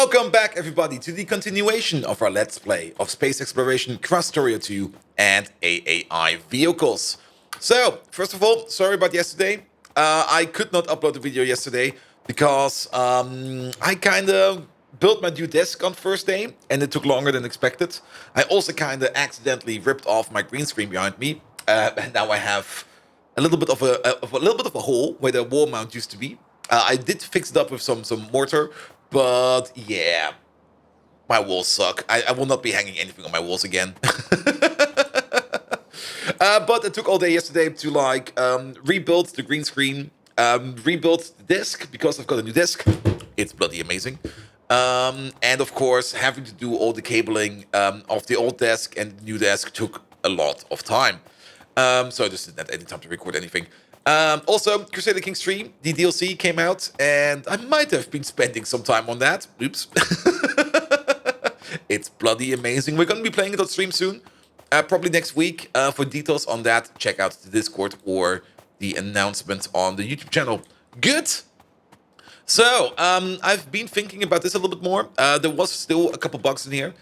Welcome back, everybody, to the continuation of our Let's Play of Space Exploration Krastorio 2 and AAI Vehicles. So, first of all, sorry about yesterday. I could not upload the video yesterday because I kind of built my new desk on first day and it took longer than expected. I also kind of accidentally ripped off my green screen behind me, and now I have a little bit of a hole where the wall mount used to be. I did fix it up with some mortar, but yeah, my walls suck. I will not be hanging anything on my walls again. But it took all day yesterday to rebuild the green screen, rebuild the desk because I've got a new desk. It's bloody amazing. And of course, having to do all the cabling of the old desk and the new desk took a lot of time. So I just didn't have any time to record anything. Also, Crusader Kings 3, the DLC came out, and I might have been spending some time on that. Oops. It's bloody amazing. We're going to be playing it on stream soon, probably next week. For details on that, check out the Discord or the announcement on the YouTube channel. Good. So, I've been thinking about this a little bit more. There was still a couple bugs in here,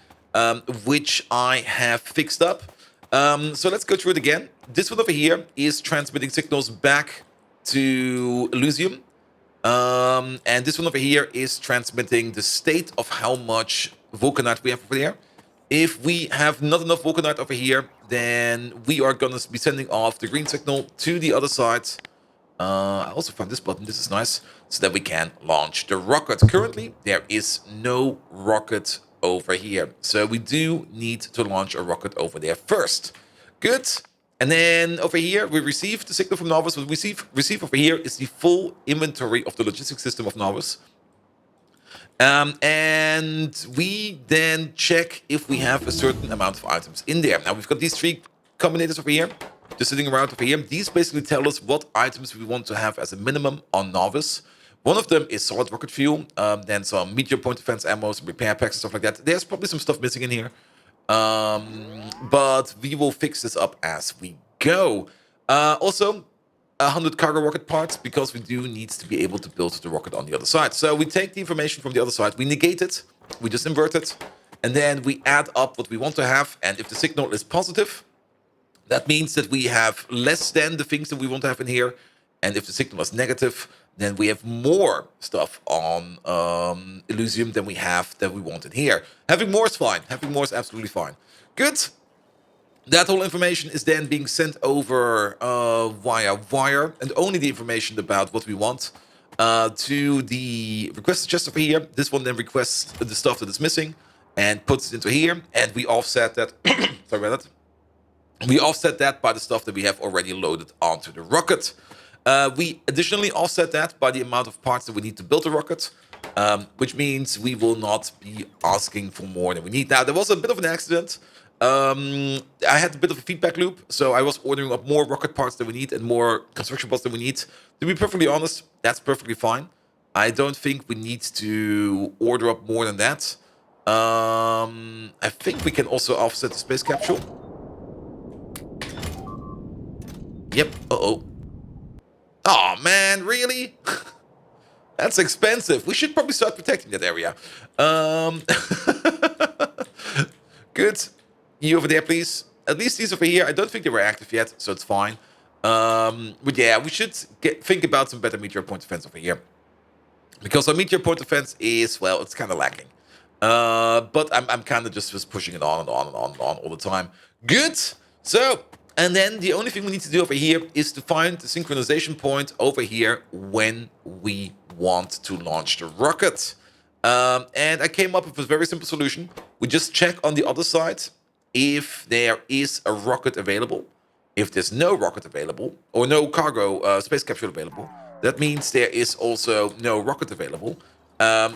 which I have fixed up. So let's go through it again. This one over here is transmitting signals back to Elysium. And this one over here is transmitting the state of how much vulcanite we have over there. If we have not enough vulcanite over here, then we are going to be sending off the green signal to the other side. I also found this button. This is nice. So that we can launch the rocket. Currently, there is no rocket over here. So we do need to launch a rocket over there first. Good. And then over here, we receive the signal from Novus. What we receive over here is the full inventory of the logistics system of Novus. And we then check if we have a certain amount of items in there. Now, we've got these three combinators over here, just sitting around over here. These basically tell us what items we want to have as a minimum on Novus. One of them is solid rocket fuel, then some meteor point defense ammo, some repair packs and stuff like that. There's probably some stuff missing in here. But we will fix this up as we go. Also, 100 cargo rocket parts, because we do need to be able to build the rocket on the other side. So we take the information from the other side, we negate it, we just invert it, and then we add up what we want to have. And if the signal is positive, that means that we have less than the things that we want to have in here. And if the signal is negative, then we have more stuff on Elysium than we want in here. Having more is fine. Having more is absolutely fine. Good. That whole information is then being sent over via wire, and only the information about what we want to the request chest over here. This one then requests the stuff that is missing and puts it into here, and we offset that. Sorry about that. We offset that by the stuff that we have already loaded onto the rocket. We additionally offset that by the amount of parts that we need to build the rocket, which means we will not be asking for more than we need. Now, there was a bit of an accident. I had a bit of a feedback loop, so I was ordering up more rocket parts than we need and more construction parts than we need. To be perfectly honest, that's perfectly fine. I don't think we need to order up more than that. I think we can also offset the space capsule. Yep. Uh-oh. Oh, man, really? That's expensive. We should probably start protecting that area. Good. You over there, please. At least these over here, I don't think they were active yet, so it's fine. But yeah, we should think about some better meteor point defense over here. Because our meteor point defense is, well, it's kind of lacking. But I'm kind of just pushing it on and on and on and on all the time. Good. So, and then the only thing we need to do over here is to find the synchronization point over here when we want to launch the rocket. And I came up with a very simple solution. We just check on the other side if there is a rocket available. If there's no rocket available, or no cargo space capsule available, that means there is also no rocket available.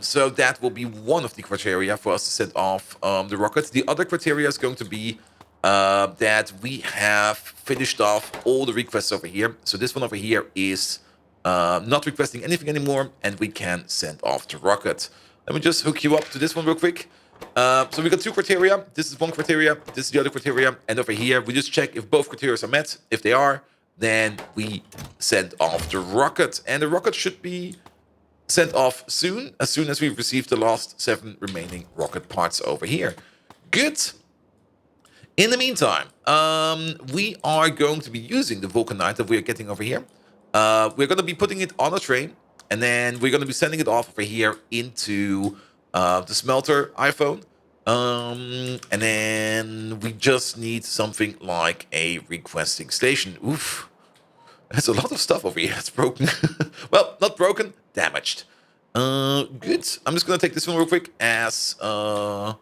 So that will be one of the criteria for us to send off the rocket. The other criteria is going to be that we have finished off all the requests over here. So this one over here is not requesting anything anymore, and we can send off the rocket. Let me just hook you up to this one real quick. So we got two criteria. This is one criteria, this is the other criteria, and over here we just check if both criteria are met. If they are, then we send off the rocket, and the rocket should be sent off soon as we've received the last 7 remaining rocket parts over here. Good. In the meantime, we are going to be using the vulcanite that we are getting over here. We're going to be putting it on a train, and then we're going to be sending it off over here into the smelter iPhone. And then we just need something like a requesting station. Oof. There's a lot of stuff over here. It's broken. Well, not broken, damaged. Good. I'm just going to take this one real quick as an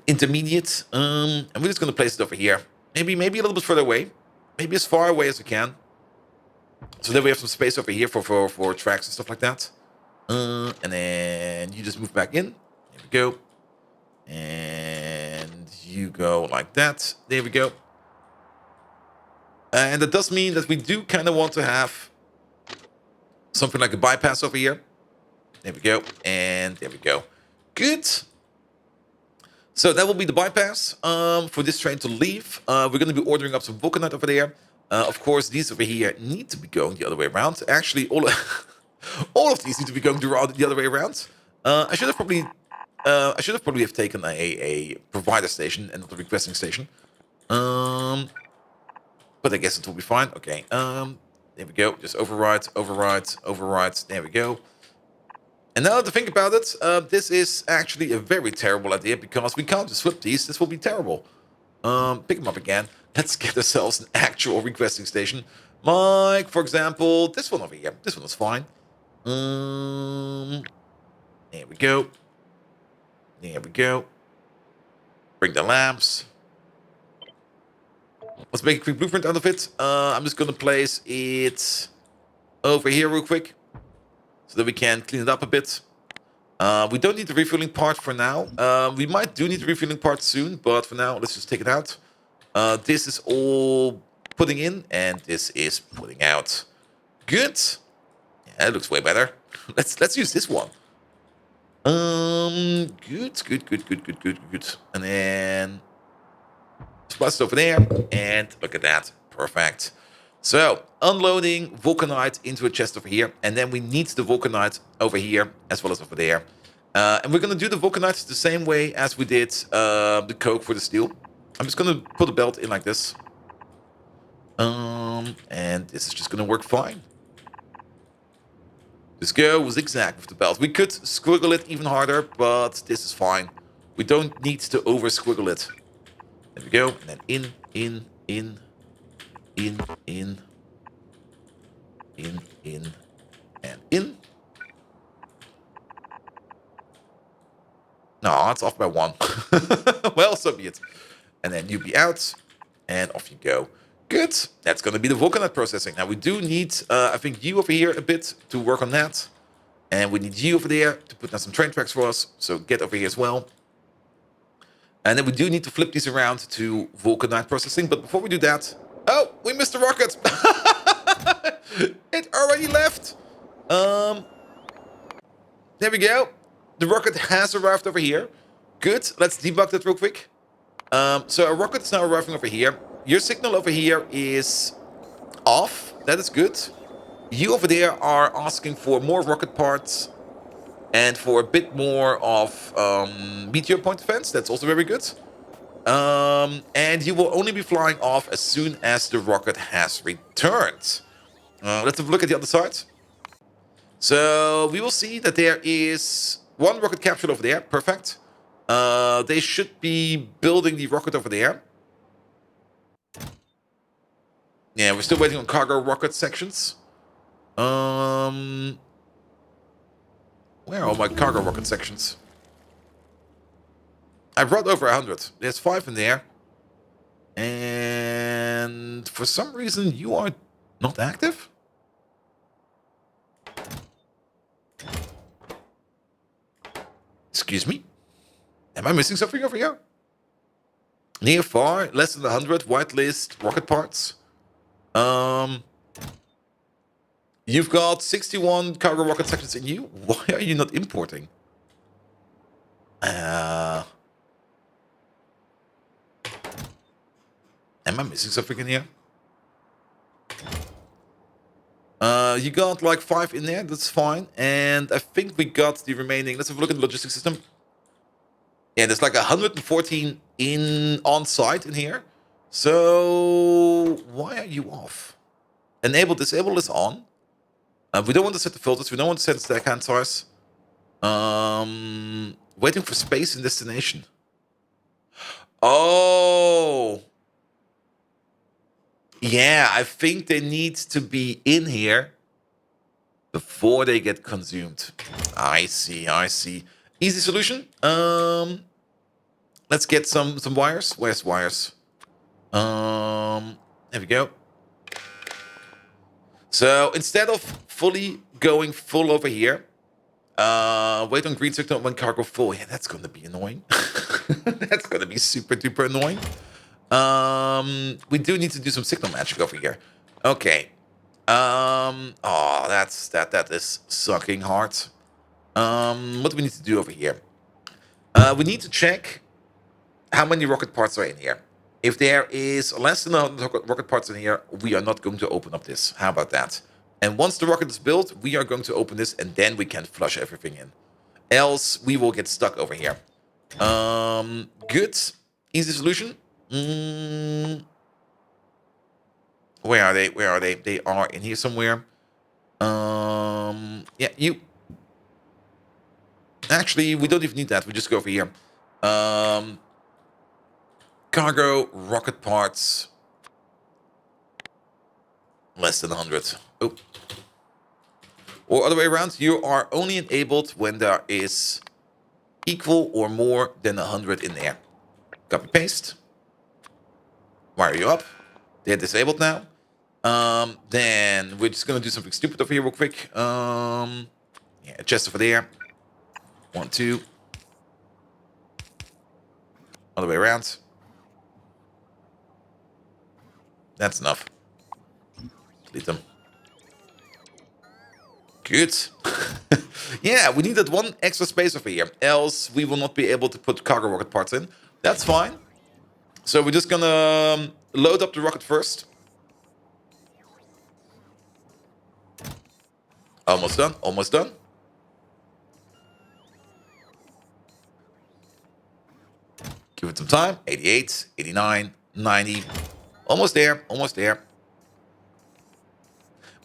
intermediate. And we're just going to place it over here. Maybe a little bit further away. Maybe as far away as we can. So that we have some space over here for tracks and stuff like that. And then you just move back in. There we go. And you go like that. There we go. And that does mean that we do kind of want to have something like a bypass over here. There we go. And there we go. Good. So that will be the bypass for this train to leave. We're going to be ordering up some vulcanite over there. Of course, these over here need to be going the other way around. Actually, all of these need to be going the other way around. I should have probably have taken a provider station and not a requesting station. But I guess it will be fine. Okay. There we go. Just override. There we go. And now to think about it, this is actually a very terrible idea because we can't just flip these. This will be terrible. Pick them up again. Let's get ourselves an actual requesting station. Like, for example, this one over here. This one is fine. There we go. There we go. Bring the lamps. Let's make a quick blueprint out of it. I'm just going to place it over here real quick so that we can clean it up a bit. We don't need the refueling part for now. We might do need the refueling part soon, but for now, let's just take it out. This is all putting in, and this is putting out. Good. Yeah, it looks way better. Let's use this one. Good. And then splice it over there, and look at that. Perfect. So, unloading vulcanite into a chest over here, and then we need the vulcanite over here as well as over there. And we're going to do the vulcanite the same way as we did the coke for the steel. I'm just going to put a belt in like this. And this is just going to work fine. Just go zigzag with the belt. We could squiggle it even harder, but this is fine. We don't need to over squiggle it. There we go. And then in, and in. No, it's off by 1. Well, so be it. And then you be out, and off you go. Good. That's going to be the vulcanite processing. Now, we do need, I think, you over here a bit to work on that. And we need you over there to put down some train tracks for us. So get over here as well. And then we do need to flip these around to vulcanite processing. But before we do that... Oh, we missed the rocket. It already left. There we go. The rocket has arrived over here. Good. Let's debug that real quick. So a rocket is now arriving over here. Your signal over here is off. That is good. You over there are asking for more rocket parts and for a bit more of meteor point defense. That's also very good. And you will only be flying off as soon as the rocket has returned. Let's have a look at the other side. So we will see that there is one rocket captured over there. Perfect. They should be building the rocket over there. Yeah, we're still waiting on cargo rocket sections. Where are all my cargo rocket sections? I brought over 100. There's 5 in there. And for some reason, you are not active? Excuse me? Am I missing something over here? Near, far, less than 100, whitelist, rocket parts. You've got 61 cargo rocket sections in you. Why are you not importing? Am I missing something in here? You got like 5 in there. That's fine. And I think we got the remaining. Let's have a look at the logistics system. Yeah, there's like 114 on site in here. So why are you off? Enable, disable is on. We don't want to set the filters. We don't want to set the stack hand size. Waiting for space in destination. Oh. Yeah, I think they need to be in here before they get consumed. I see, I see. Easy solution. Let's get some wires. Where's wires? There we go. So instead of fully going full over here, wait on green signal when cargo full. Yeah, that's gonna be annoying. That's gonna be super duper annoying. We do need to do some signal magic over here. Okay. Oh, that is sucking hard. What do we need to do over here? We need to check how many rocket parts are in here. If there is less than 100 rocket parts in here, we are not going to open up this. How about that? And once the rocket is built, we are going to open this, and then we can flush everything in. Else, we will get stuck over here. Good. Easy solution. Where are they? Where are they? They are in here somewhere. Yeah, you. Actually, we don't even need that. We just go over here. Cargo, rocket parts. Less than 100. Oh. Or other way around, you are only enabled when there is equal or more than 100 in there. Copy paste. Wire you up. They're disabled now. Then we're just gonna do something stupid over here real quick. Yeah, chest over there. 1, 2. Other way around. That's enough. Delete them. Good. Yeah, we need that one extra space over here. Else we will not be able to put cargo rocket parts in. That's fine. So we're just gonna load up the rocket first. Almost done. Almost done. Give it some time. 88, 89, 90. Almost there. Almost there.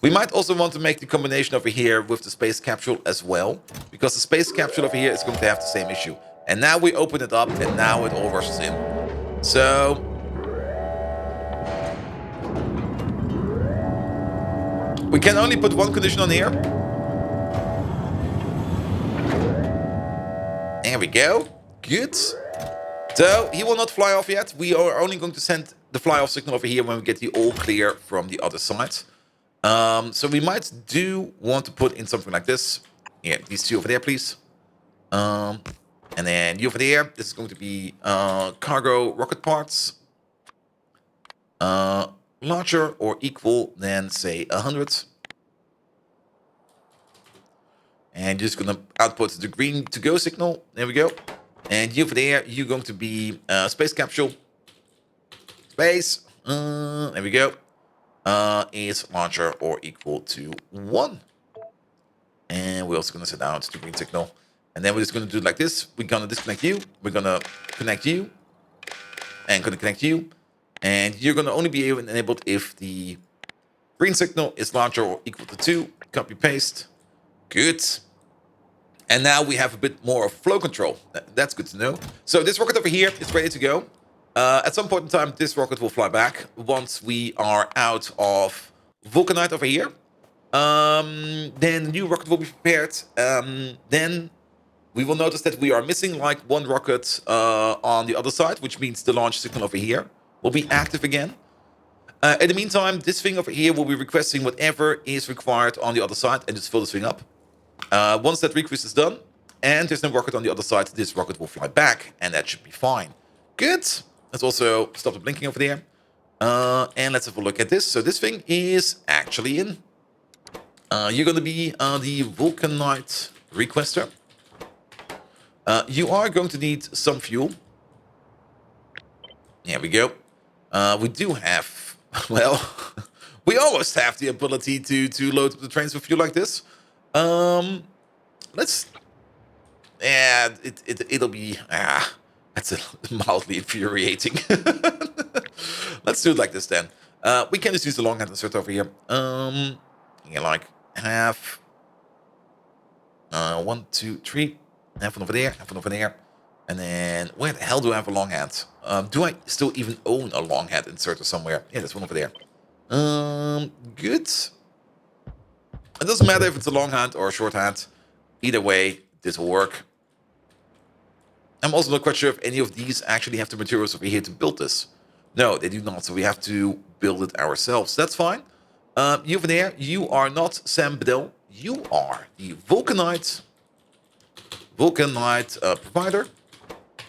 We might also want to make the combination over here with the space capsule as well, because the space capsule over here is going to have the same issue. And now we open it up, and now it all rushes in. So we can only put one condition on here. There we go. Good. So he will not fly off yet. We are only going to send the fly off signal over here when we get the all clear from the other side. So we might do want to put in something like this. Yeah, these two over there, please. And then you over there. This is going to be cargo rocket parts. Larger or equal than, say, 100. And you're just going to output the green to go signal. There we go. And you over there, you're going to be space capsule. Space. There we go. Is larger or equal to 1. And we're also going to set out the green signal. And then we're just going to do it like this. We're going to disconnect you. We're going to connect you. And going to connect you. And you're going to only be enabled if the green signal is larger or equal to 2. Copy, paste. Good. And now we have a bit more of flow control. That's good to know. So this rocket over here is ready to go. At some point in time, this rocket will fly back once we are out of Vulcanite over here. Then the new rocket will be prepared. Then we will notice that we are missing like one rocket on the other side, which means the launch signal over here will be active again. In the meantime, this thing over here will be requesting whatever is required on the other side and just fill this thing up. Once that request is done and there's no rocket on the other side, this rocket will fly back and that should be fine. Good. Let's also stop the blinking over there. And let's have a look at this. So this thing is actually in. You're going to be the Vulcanite requester. You are going to need some fuel. There we go. We do have, well, We almost have the ability to load up the trains with fuel like this. Let's. Yeah, it'll be that's mildly infuriating. Let's do it like this then. We can just use the long hand insert over here. Yeah, like half. 1, 2, 3. Have one over there. Have one over there. And then where the hell do I have a long hand? Do I still even own a long hand inserter somewhere? Yeah, there's one over there. Good. It doesn't matter if it's a long hand or a short hand. Either way, this will work. I'm also not quite sure if any of these actually have the materials over here to build this. No, they do not, so we have to build it ourselves. That's fine. You over there, you are not Sam Bedell. You are the Vulcanite provider.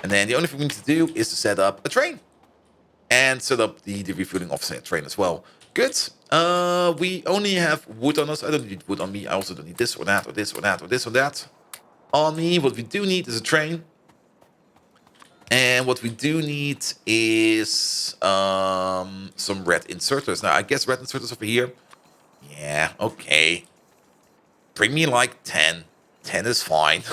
And then the only thing we need to do is to set up a train. And set up the refueling offset train as well. Good. We only have wood on us. I don't need wood on me. I also don't need this or that or this or that or this or that on me. What we do need is a train. And what we do need is some red inserters. Now, I guess red inserters over here. Yeah, okay. Bring me like 10. 10 is fine.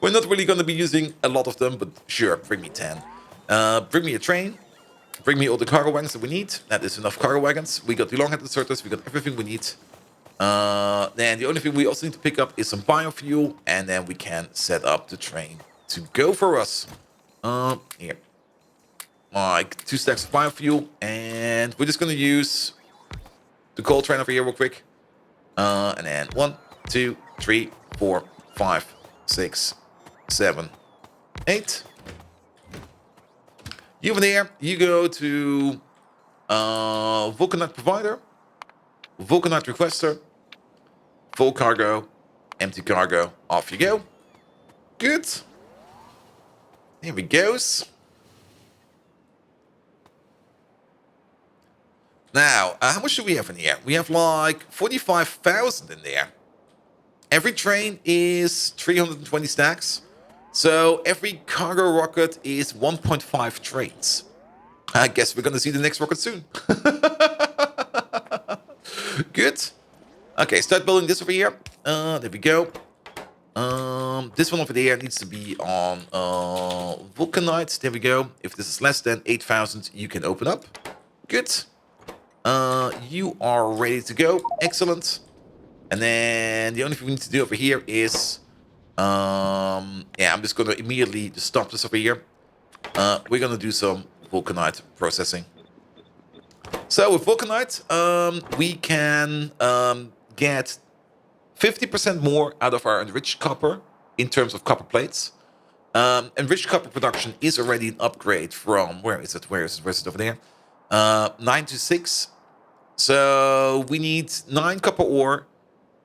We're not really going to be using a lot of them, but sure, bring me 10. Bring me a train. Bring me all the cargo wagons that we need. That is enough cargo wagons. We got the long-head inserters. We got everything we need. Then the only thing we also need to pick up is some biofuel. And then we can set up the train to go for us. Here. Like 2 stacks of biofuel. And we're just going to use the coal train over here real quick. And then 1, 2, 3, 4, 5, 6, 7, 8. You over there, you go to Vulcanite Provider, Vulcanite Requester, full cargo, empty cargo, off you go. Good. Here we goes. Now, how much do we have in here? We have like 45,000 in there. Every train is 320 stacks. So every cargo rocket is 1.5 trains. I guess we're going to see the next rocket soon. Good. Okay, start building this over here. There we go. This one over there needs to be on Vulcanite. There we go. If this is less than 8,000, you can open up. Good. You are ready to go. Excellent. And then the only thing we need to do over here is... yeah, I'm just going to immediately just stop this over here. We're going to do some Vulcanite processing. So with Vulcanite, we can get 50% more out of our enriched copper in terms of copper plates. Enriched copper production is already an upgrade from... Where is it? Where is it over there? 9 to 6. So we need 9 copper ore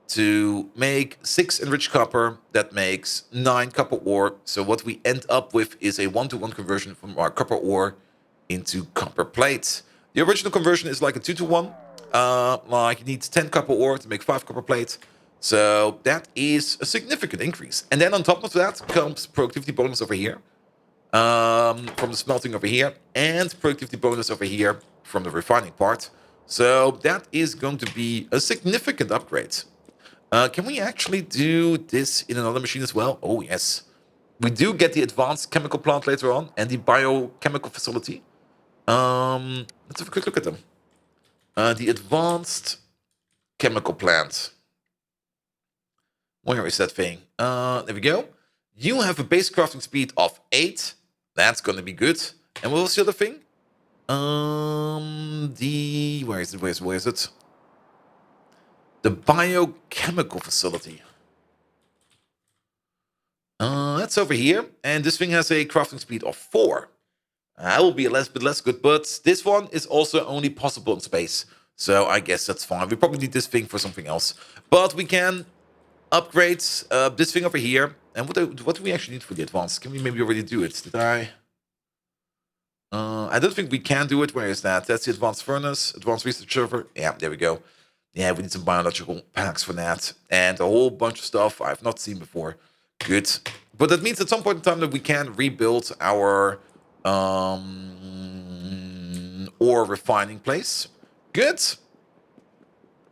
to make 6 enriched copper. That makes 9 copper ore. So what we end up with is a 1-to-1 conversion from our copper ore into copper plates. The original conversion is like a 2-to-1. Like you need 10 copper ore to make 5 copper plates. So that is a significant increase. And then on top of that comes productivity bonus over here. From the smelting over here. And productivity bonus over here from the refining part. So that is going to be a significant upgrade. Can we actually do this in another machine as well? Oh, yes. We do get the advanced chemical plant later on and the biochemical facility. Let's have a quick look at them. The advanced chemical plant. Where is that thing? There we go. You have a base crafting speed of 8. That's going to be good. And what was the other thing? Where is it? The biochemical facility. That's over here. And this thing has a crafting speed of 4. That will be a bit less good, but this one is also only possible in space. So I guess that's fine. We probably need this thing for something else. But we can upgrade this thing over here. And what do we actually need for the advanced? Can we maybe already do it? Did I don't think we can do it. Where is that? That's the advanced furnace, advanced research server. Yeah, there we go. Yeah, we need some biological packs for that. And a whole bunch of stuff I've not seen before. Good. But that means at some point in time that we can rebuild our ore refining place. Good.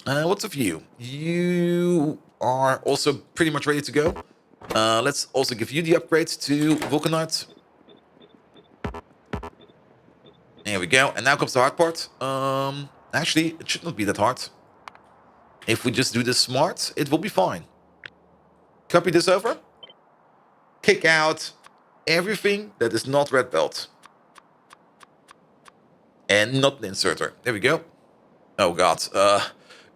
What's of you? You are also pretty much ready to go. Let's also give you the upgrade to Vulcanite. There we go. And now comes the hard part. Actually, it should not be that hard. If we just do this smart, it will be fine. Copy this over. Kick out everything that is not red belt. And not the inserter. There we go. Oh god.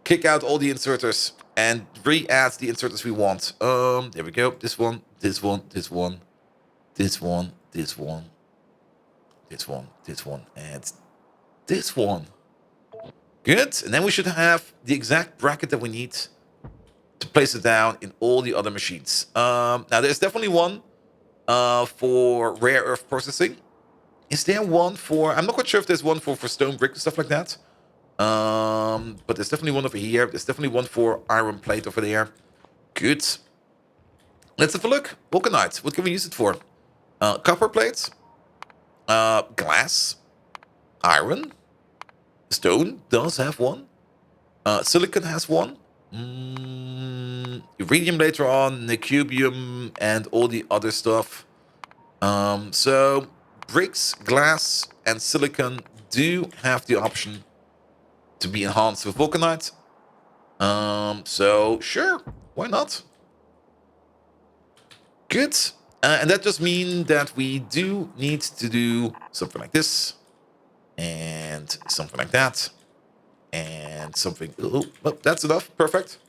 Kick out all the inserters and re-add the inserters we want. There we go. This one, this one, this one, this one, this one, this one, this one, and this one. Good. And then we should have the exact bracket that we need to place it down in all the other machines. Now there's definitely one for rare earth processing. Is there one for... I'm not quite sure if there's one for stone brick and stuff like that. But there's definitely one over here. There's definitely one for iron plate over there. Good. Let's have a look. Vulcanite. What can we use it for? Copper plate. Glass. Iron. Stone does have one. Silicon has one. Iridium later on. Nicubium and all the other stuff. So bricks, glass, and silicon do have the option to be enhanced with Vulcanite. So sure, why not? Good. And that just means that we do need to do something like this. And something like that. And something... Oh, well, that's enough. Perfect.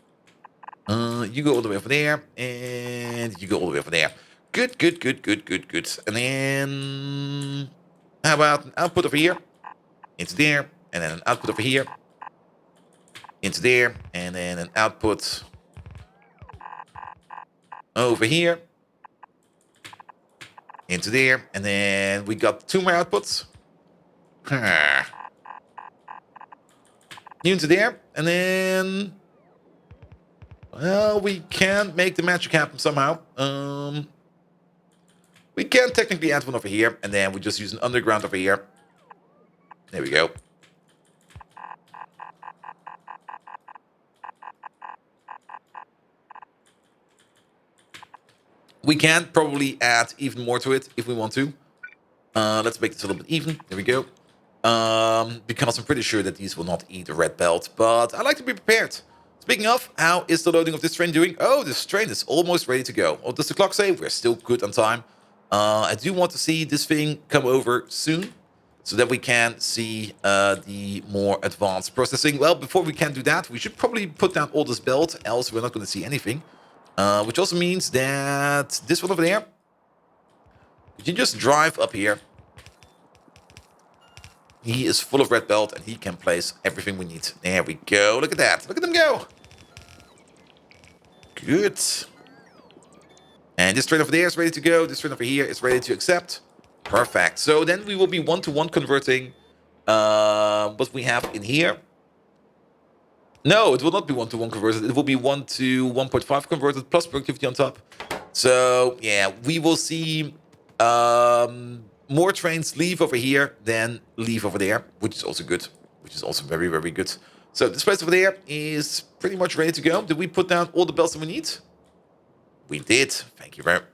You go all the way over there. And you go all the way over there. Good, good, good, good, good, good. And then... How about an output over here? Into there. And then an output over here. Into there. And then an output... over here. Into there. And then we got 2 more outputs. Into there. And then... Well, we can make the magic happen somehow. We can technically add one over here. And then we just use an underground over here. There we go. We can probably add even more to it if we want to. Let's make this a little bit even. There we go. Because I'm pretty sure that these will not eat a red belt. But I like to be prepared. Speaking of, how is the loading of this train doing? Oh, this train is almost ready to go. What does the clock say? We're still good on time. I do want to see this thing come over soon, so that we can see the more advanced processing. Well, before we can do that, we should probably put down all this belt, else we're not going to see anything. Which also means that this one over there, you just drive up here. He is full of red belt, and he can place everything we need. There we go. Look at that. Look at them go. Good. And this train over there is ready to go. This train over here is ready to accept. Perfect. So then we will be one-to-one converting what we have in here. No, it will not be one-to-one converted. It will be 1 to 1.5 converted plus productivity on top. So yeah, we will see more trains leave over here than leave over there, which is also good. Which is also very, very good. So this place over there is pretty much ready to go. Did we put down all the belts that we need? We did. Thank you very much.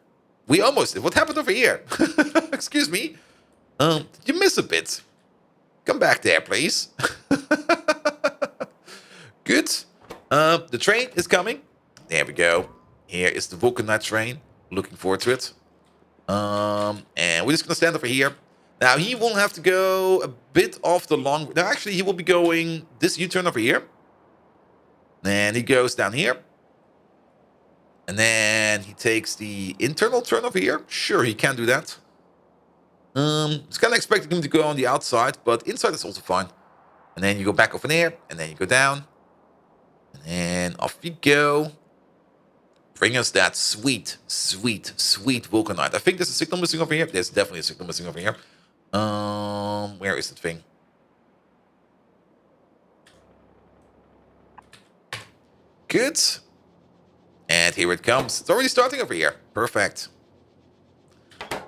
We almost did. What happened over here? Excuse me. Did you miss a bit? Come back there, please. Good. The train is coming. There we go. Here is the Vulcanite train. Looking forward to it. And we're just going to stand over here. Now, he will have to go a bit off the long... No, actually, he will be going this U-turn over here. And he goes down here. And then he takes the internal turn over here. Sure, he can do that. It's kind of expecting him to go on the outside, but inside is also fine. And then you go back over there, and then you go down. And then off you go. Bring us that sweet, sweet, sweet Vulcanite. I think there's a signal missing over here. There's definitely a signal missing over here. Where is that thing? Good. And here it comes. It's already starting over here. Perfect.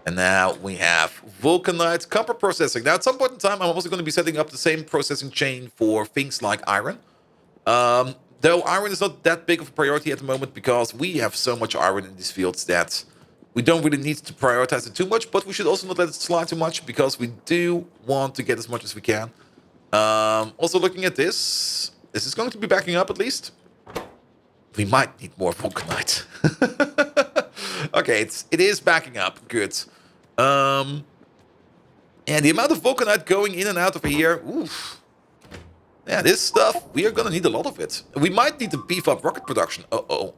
And now we have vulcanite copper processing. Now, at some point in time, I'm also going to be setting up the same processing chain for things like iron. Though iron is not that big of a priority at the moment because we have so much iron in these fields that we don't really need to prioritize it too much, but we should also not let it slide too much because we do want to get as much as we can. Also looking at this is going to be backing up at least. We might need more vulcanite. Okay, it is backing up. Good. And the amount of vulcanite going in and out of here, oof. Yeah, this stuff, we are going to need a lot of it. We might need to beef up rocket production. Uh-oh.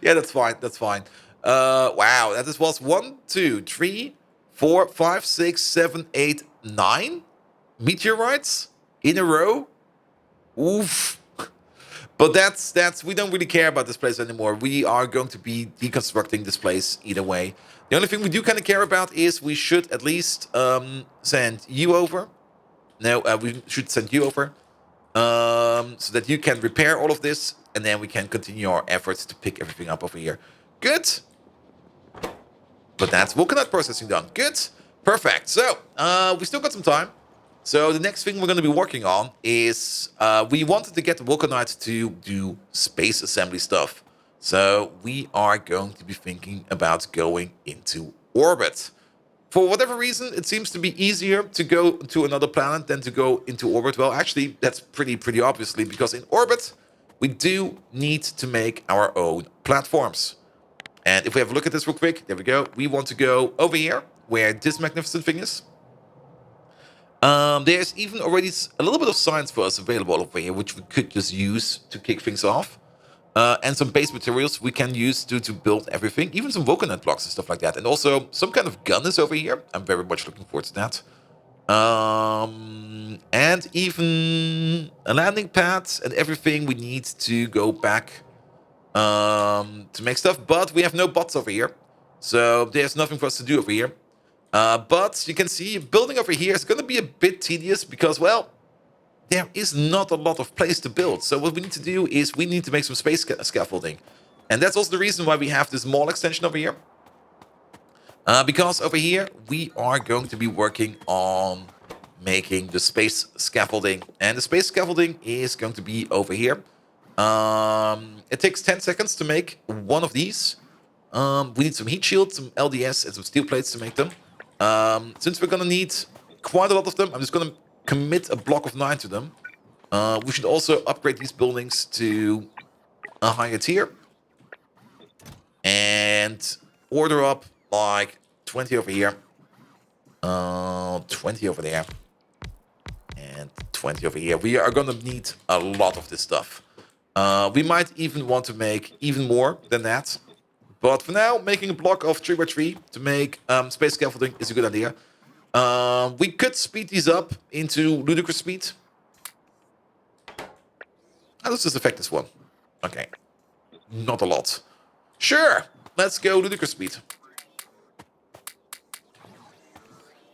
Yeah, that's fine. That's fine. Wow, that was 1, 2, 3, 4, 5, 6, 7, 8, 9 meteorites in a row. Oof. But that's we don't really care about this place anymore. We are going to be deconstructing this place either way. The only thing we do kind of care about is we should at least send you over. No, we should send you over so that you can repair all of this, and then we can continue our efforts to pick everything up over here. Good. But that's vulcanite processing done. Good. Perfect. So, we still got some time. So the next thing we're going to be working on is we wanted to get the vulcanite to do space assembly stuff. So we are going to be thinking about going into orbit. For whatever reason, it seems to be easier to go to another planet than to go into orbit. Well, actually, that's pretty obviously, because in orbit, we do need to make our own platforms. And if we have a look at this real quick, there we go. We want to go over here, where this magnificent thing is. There's even already a little bit of science for us available over here, which we could just use to kick things off. And some base materials we can use to build everything, even some vulcanite blocks and stuff like that. And also some kind of gun is over here. I'm very much looking forward to that. And even a landing pad and everything we need to go back to make stuff. But we have no bots over here, so there's nothing for us to do over here. But you can see building over here is going to be a bit tedious because, well, there is not a lot of place to build. So what we need to do is we need to make some space scaffolding. And that's also the reason why we have this mall extension over here. Because over here, we are going to be working on making the space scaffolding. And the space scaffolding is going to be over here. It takes 10 seconds to make one of these. We need some heat shields, some LDS, and some steel plates to make them. Since we're going to need quite a lot of them, I'm just going to commit a block of 9 to them. We should also upgrade these buildings to a higher tier. And order up like 20 over here. 20 over there. And 20 over here. We are going to need a lot of this stuff. We might even want to make even more than that. But for now, making a block of 3x3 to make space scaffolding is a good idea. We could speed these up into ludicrous speed. How does this affect this one? Okay. Not a lot. Sure. Let's go ludicrous speed.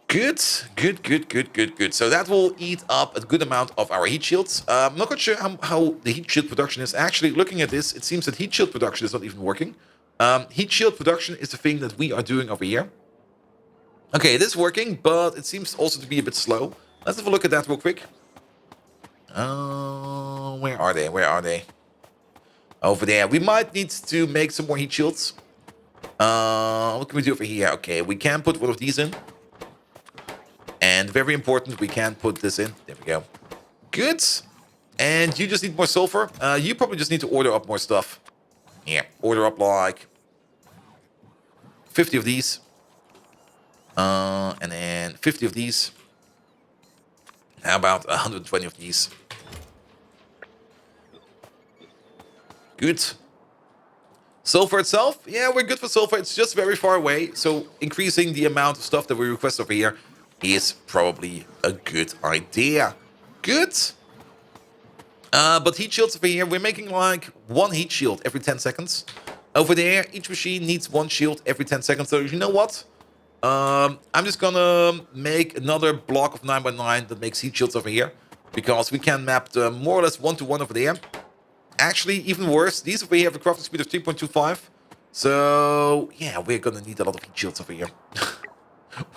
Good. So that will eat up a good amount of our heat shields. I'm not quite sure how the heat shield production is. Actually, looking at this, it seems that heat shield production is not even working. Heat shield production is the thing that we are doing over here. Okay, it is working, but it seems also to be a bit slow. Let's have a look at that real quick. Where are they? Where are they? Over there. We might need to make some more heat shields. What can we do over here? Okay, we can put one of these in. And very important, we can put this in. There we go. Good. And you just need more sulfur. You probably just need to order up more stuff. Here, order up like 50 of these. And then 50 of these. How about 120 of these? Good. Sulfur itself? Yeah, we're good for sulfur. It's just very far away. So increasing the amount of stuff that we request over here is probably a good idea. Good. But heat shields over here, we're making like one heat shield every 10 seconds. Over there, each machine needs one shield every 10 seconds. So you know what? I'm just gonna make another block of 9x9 that makes heat shields over here. Because we can map them more or less 1-to-1 over there. Actually, even worse, these over here have a crafting speed of 3.25. So, yeah, we're gonna need a lot of heat shields over here.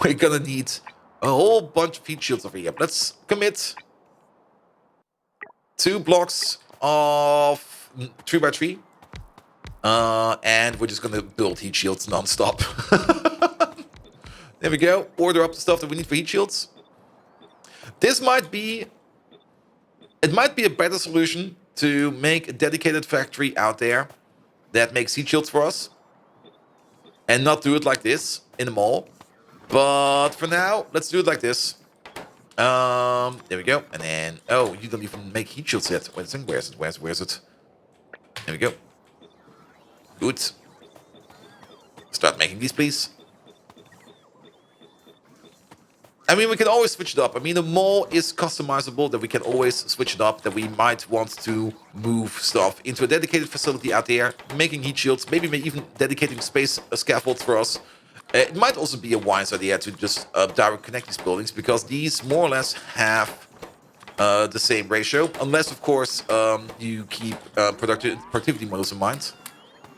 We're gonna need a whole bunch of heat shields over here. Let's commit 2 blocks of 3x3. And we're just gonna build heat shields non-stop. There we go. Order up the stuff that we need for heat shields. This might be... It might be a better solution to make a dedicated factory out there that makes heat shields for us. And not do it like this in the mall. But for now, let's do it like this. There we go. And then... Oh, you don't even make heat shields yet. Wait a second. Where's it? Where's it? There we go. Good. Start making these, please. I mean, we can always switch it up. I mean, the mall is customizable, that we can always switch it up, that we might want to move stuff into a dedicated facility out there, making heat shields, maybe even dedicating space scaffolds for us. It might also be a wise idea to just direct connect these buildings, because these more or less have the same ratio, unless, of course, you keep productivity models in mind.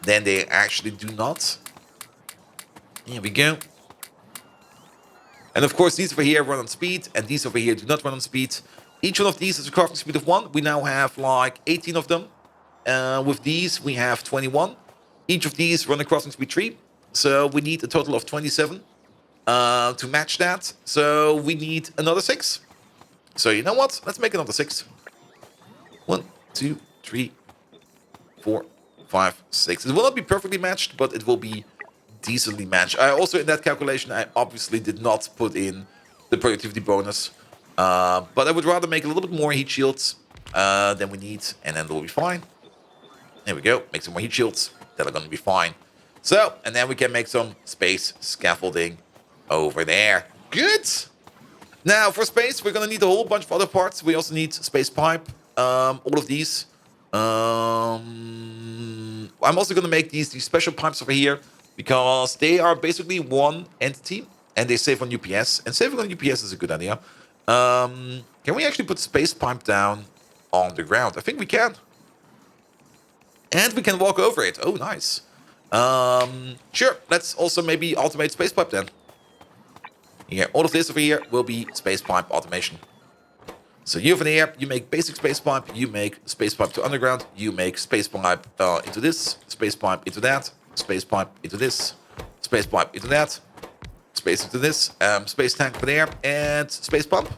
Then they actually do not. Here we go. And of course, these over here run on speed, and these over here do not run on speed. Each one of these has a crafting speed of 1. We now have like 18 of them. With these, we have 21. Each of these run a crafting speed 3. So we need a total of 27 to match that. So we need another 6. So you know what? Let's make another 6. 1, 2, 3, 4, 5, 6. It will not be perfectly matched, but it will be decently matched. I also, in that calculation, I obviously did not put in the productivity bonus. But I would rather make a little bit more heat shields than we need, and then it'll be fine. There we go. Make some more heat shields. That are going to be fine. So, and then we can make some space scaffolding over there. Good. Now, for space, we're going to need a whole bunch of other parts. We also need space pipe. All of these. I'm also going to make these special pipes over here, because they are basically one entity, and they save on UPS. And saving on UPS is a good idea. Can we actually put space pipe down on the ground? I think we can. And we can walk over it. Oh, nice. Sure, let's also maybe automate space pipe then. Yeah, all of this over here will be space pipe automation. So you over there, you make basic space pipe, you make space pipe to underground, you make space pipe into this, space pipe into that, space pipe into this, space pipe into that, space into this, space tank for there, and space pump.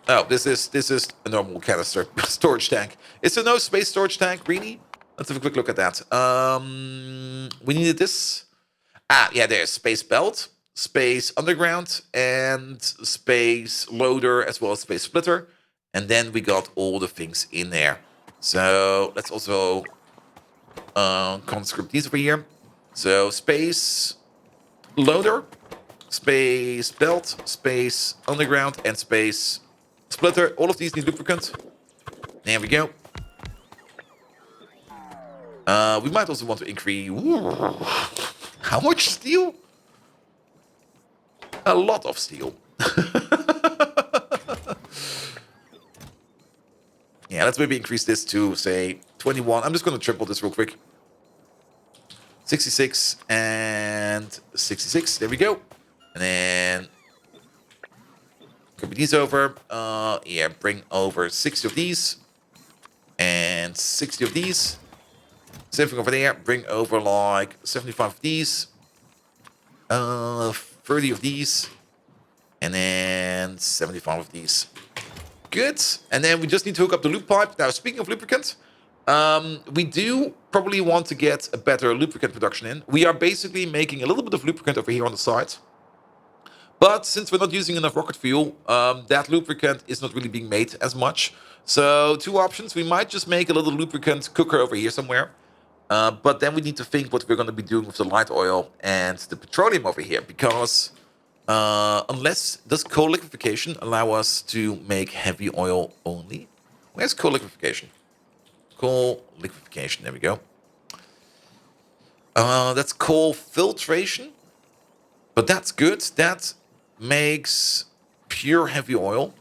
Oh, this is a normal canister storage tank. Is there no space storage tank, really? Let's have a quick look at that. We needed this. Ah, yeah, there's space belt, space underground, and space loader, as well as space splitter. And then we got all the things in there. So let's also conscript these over here. So space loader, space belt, space underground, and space splitter. All of these need lubricant. There we go. We might also want to increase... Ooh. How much steel? A lot of steel. Yeah, let's maybe increase this to, say, 21. I'm just going to triple this real quick. 66 and 66. There we go. And then copy these over. Yeah, bring over 60 of these. And 60 of these. Same thing over there. Bring over like 75 of these. 30 of these. And then 75 of these. Good. And then we just need to hook up the loop pipe. Now, speaking of lubricant, we do probably want to get a better lubricant production in. We are basically making a little bit of lubricant over here on the side. But since we're not using enough rocket fuel, that lubricant is not really being made as much. So, two options. We might just make a little lubricant cooker over here somewhere. But then we need to think what we're going to be doing with the light oil and the petroleum over here. Because does coal liquefaction allow us to make heavy oil only? Where's coal liquefaction? Coal liquefaction, there we go. That's coal filtration. But that's good. That makes pure heavy oil.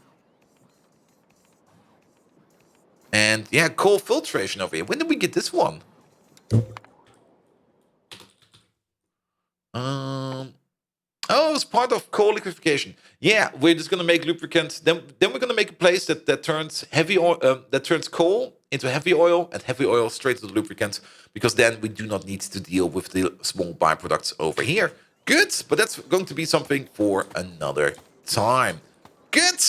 And yeah, coal filtration over here. When did we get this one? Um, Oh, it's part of coal liquefaction. Yeah, we're just gonna make lubricant. Then we're gonna make a place that turns heavy oil, that turns coal into heavy oil, and heavy oil straight to the lubricant. Because then we do not need to deal with the small byproducts over here. Good, but that's going to be something for another time. Good.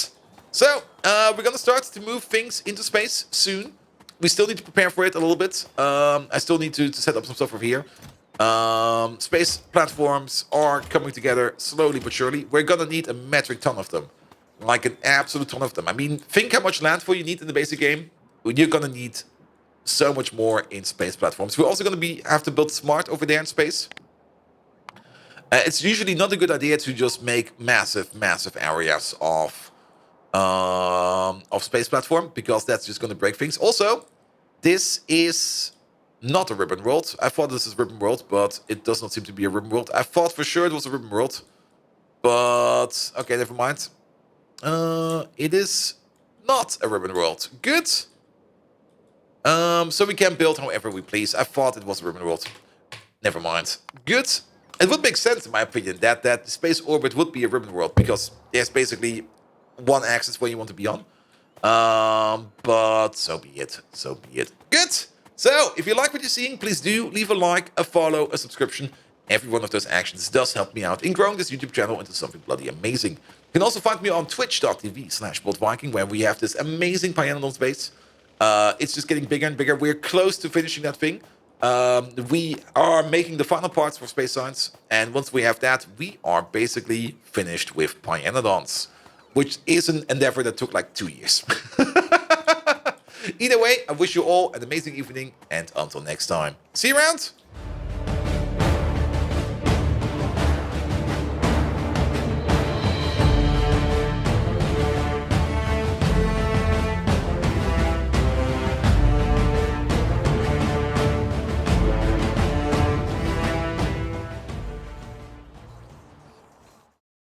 So we're gonna start to move things into space soon. We still need to prepare for it a little bit. I still need to set up some stuff over here. Space platforms are coming together slowly but surely. We're gonna need a metric ton of them. Like an absolute ton of them. I mean, think how much landfall you need in the basic game. You're gonna need so much more in space platforms. We're also gonna have to build smart over there in space. It's usually not a good idea to just make massive areas of space platform, because that's just gonna break things. Also, this is not a ribbon world. I thought this is ribbon world, but it does not seem to be a ribbon world. I thought for sure it was a ribbon world, but okay, never mind. It is not a ribbon world. Good. So we can build however we please. I thought it was a ribbon world. Never mind. Good. It would make sense, in my opinion, that the space orbit would be a ribbon world, because there's basically one axis where you want to be on. But so be it. So be it. Good. So, if you like what you're seeing, please do leave a like, a follow, a subscription. Every one of those actions does help me out in growing this YouTube channel into something bloody amazing. You can also find me on twitch.tv/BoldViking, where we have this amazing Pyanodon base. It's just getting bigger and bigger. We're close to finishing that thing. We are making the final parts for space science, and once we have that, we are basically finished with Pyanodons, which is an endeavor that took like 2 years. Either way, I wish you all an amazing evening, and until next time, see you around!